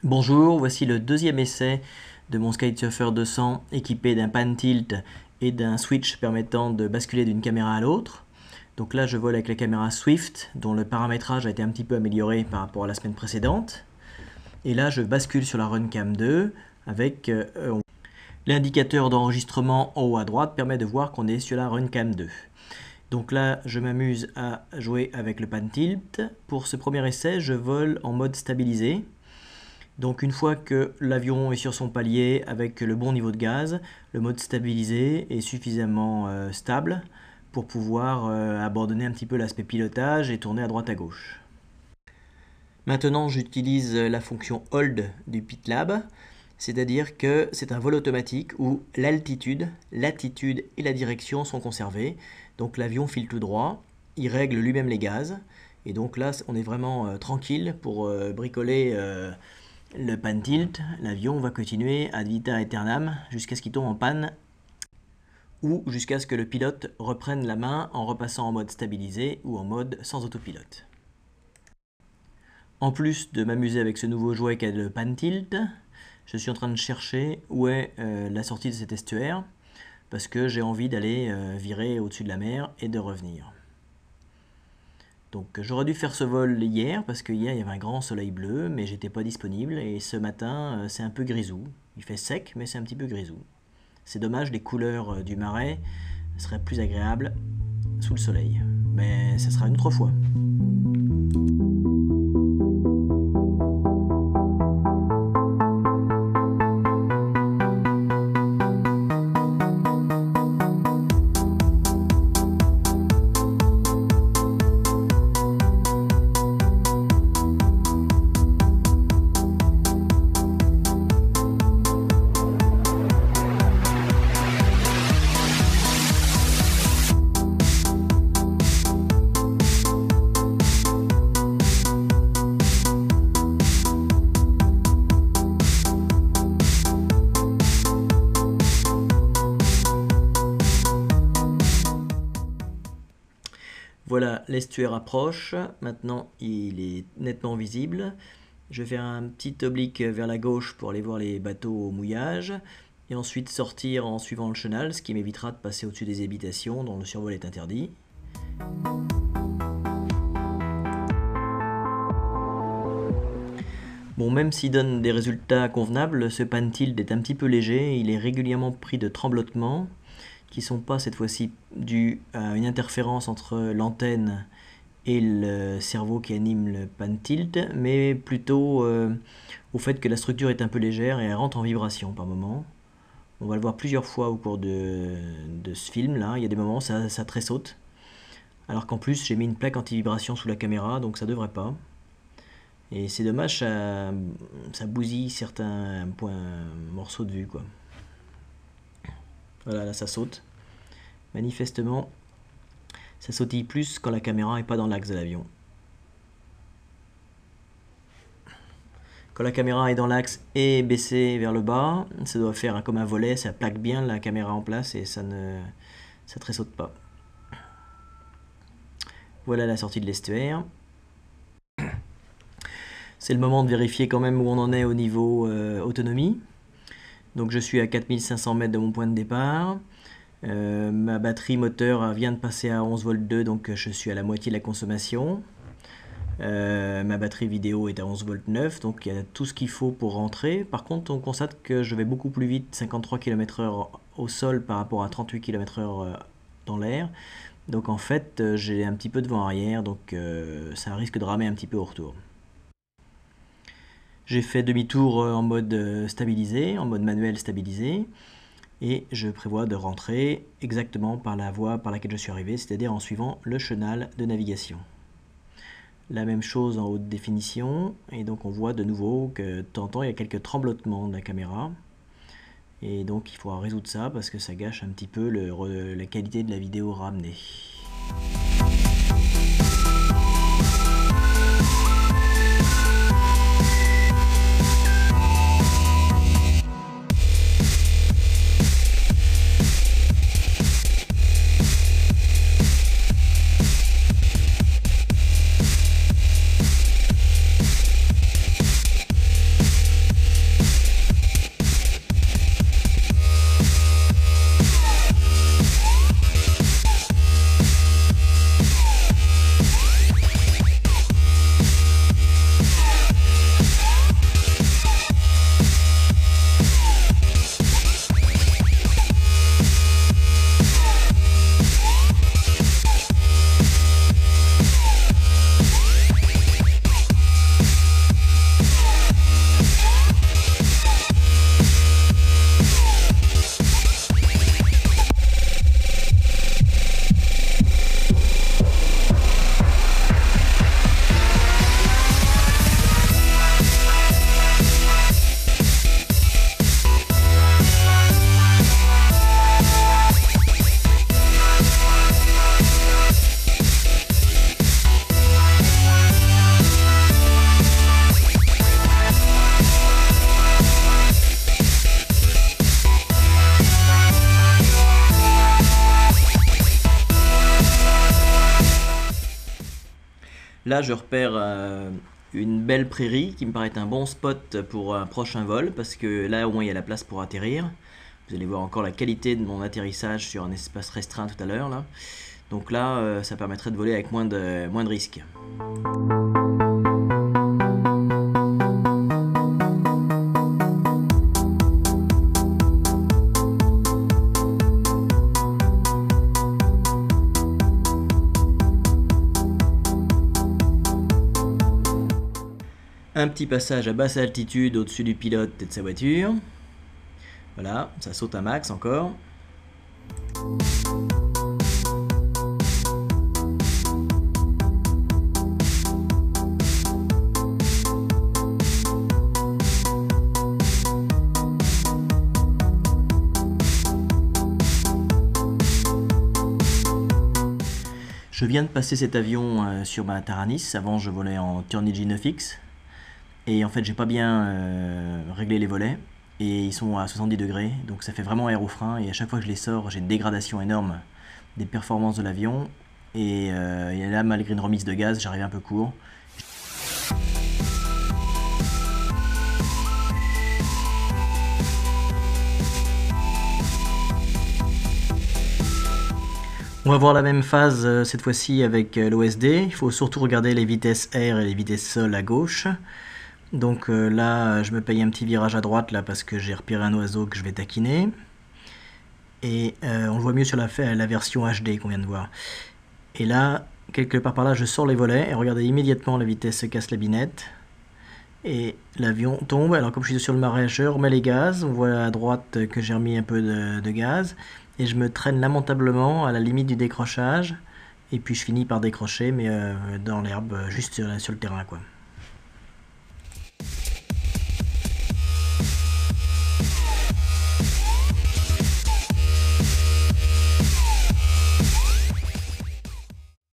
Bonjour, voici le deuxième essai de mon Skysurfer 200 équipé d'un pan tilt et d'un switch permettant de basculer d'une caméra à l'autre. Donc là je vole avec la caméra Swift dont le paramétrage a été un petit peu amélioré par rapport à la semaine précédente. Et là je bascule sur la Runcam 2 avec l'indicateur d'enregistrement en haut à droite permet de voir qu'on est sur la Runcam 2. Donc là je m'amuse à jouer avec le pan tilt. Pour ce premier essai je vole en mode stabilisé. Donc une fois que l'avion est sur son palier avec le bon niveau de gaz, le mode stabilisé est suffisamment stable pour pouvoir abandonner un petit peu l'aspect pilotage et tourner à droite à gauche. Maintenant j'utilise la fonction Hold du PitLab, c'est-à-dire que c'est un vol automatique où l'altitude, l'attitude et la direction sont conservées. Donc l'avion file tout droit, il règle lui-même les gaz, et donc là on est vraiment tranquille pour bricoler le pan tilt. L'avion va continuer ad vitam aeternam jusqu'à ce qu'il tombe en panne ou jusqu'à ce que le pilote reprenne la main en repassant en mode stabilisé ou en mode sans autopilote. En plus de m'amuser avec ce nouveau jouet qu'est le pan tilt, je suis en train de chercher où est la sortie de cet estuaire parce que j'ai envie d'aller virer au-dessus de la mer et de revenir. Donc j'aurais dû faire ce vol hier parce que hier il y avait un grand soleil bleu mais j'étais pas disponible et ce matin c'est un peu grisou. Il fait sec mais c'est un petit peu grisou. C'est dommage, les couleurs du marais seraient plus agréables sous le soleil. Mais ça sera une autre fois. Voilà, l'estuaire approche, maintenant il est nettement visible. Je vais faire un petit oblique vers la gauche pour aller voir les bateaux au mouillage, et ensuite sortir en suivant le chenal, ce qui m'évitera de passer au-dessus des habitations dont le survol est interdit. Bon, même s'il donne des résultats convenables, ce pan tilt est un petit peu léger, il est régulièrement pris de tremblotements, qui ne sont pas cette fois-ci dus à une interférence entre l'antenne et le cerveau qui anime le pan tilt, mais plutôt au fait que la structure est un peu légère et elle rentre en vibration par moment. On va le voir plusieurs fois au cours de ce film là, il y a des moments où ça tressaute, alors qu'en plus j'ai mis une plaque anti-vibration sous la caméra, donc ça devrait pas. Et c'est dommage, ça bousille certains morceaux de vue quoi. Voilà, là ça saute. Manifestement, ça sautille plus quand la caméra n'est pas dans l'axe de l'avion. Quand la caméra est dans l'axe et baissée vers le bas, ça doit faire comme un volet, ça plaque bien la caméra en place et ça tressaute pas. Voilà la sortie de l'estuaire. C'est le moment de vérifier quand même où on en est au niveau autonomie. Donc je suis à 4500 mètres de mon point de départ. Ma batterie moteur vient de passer à 11 volts 2, donc je suis à la moitié de la consommation. Ma batterie vidéo est à 11 volts 9, donc il y a tout ce qu'il faut pour rentrer. Par contre, on constate que je vais beaucoup plus vite, 53 km/h au sol par rapport à 38 km/h dans l'air. Donc en fait, j'ai un petit peu de vent arrière, donc ça risque de ramer un petit peu au retour. J'ai fait demi-tour en mode stabilisé, en mode manuel stabilisé, et je prévois de rentrer exactement par la voie par laquelle je suis arrivé, c'est-à-dire en suivant le chenal de navigation. La même chose en haute définition, et donc on voit de nouveau que de temps en temps il y a quelques tremblotements de la caméra, et donc il faudra résoudre ça parce que ça gâche un petit peu la qualité de la vidéo ramenée. Là, je repère une belle prairie qui me paraît un bon spot pour un prochain vol parce que là, au moins, il y a la place pour atterrir. Vous allez voir encore la qualité de mon atterrissage sur un espace restreint tout à l'heure là. Donc là, ça permettrait de voler avec moins de risques. Un petit passage à basse altitude au-dessus du pilote et de sa voiture. Voilà, ça saute un max encore. Je viens de passer cet avion sur ma Taranis. Avant, je volais en Turnigy 9X. Et en fait, j'ai pas bien réglé les volets. Et ils sont à 70 degrés. Donc ça fait vraiment aérofrein. Et à chaque fois que je les sors, j'ai une dégradation énorme des performances de l'avion. Et là, malgré une remise de gaz, j'arrive un peu court. On va voir la même phase cette fois-ci avec l'OSD. Il faut surtout regarder les vitesses air et les vitesses sol à gauche. Donc là, je me paye un petit virage à droite là parce que j'ai repéré un oiseau que je vais taquiner. Et on le voit mieux sur la version HD qu'on vient de voir. Et là, quelque part par là, je sors les volets et regardez immédiatement la vitesse se casse la binette. Et l'avion tombe. Alors comme je suis sur le marais, je remets les gaz. On voit à droite que j'ai remis un peu de gaz. Et je me traîne lamentablement à la limite du décrochage. Et puis je finis par décrocher, mais dans l'herbe, juste sur le terrain, quoi.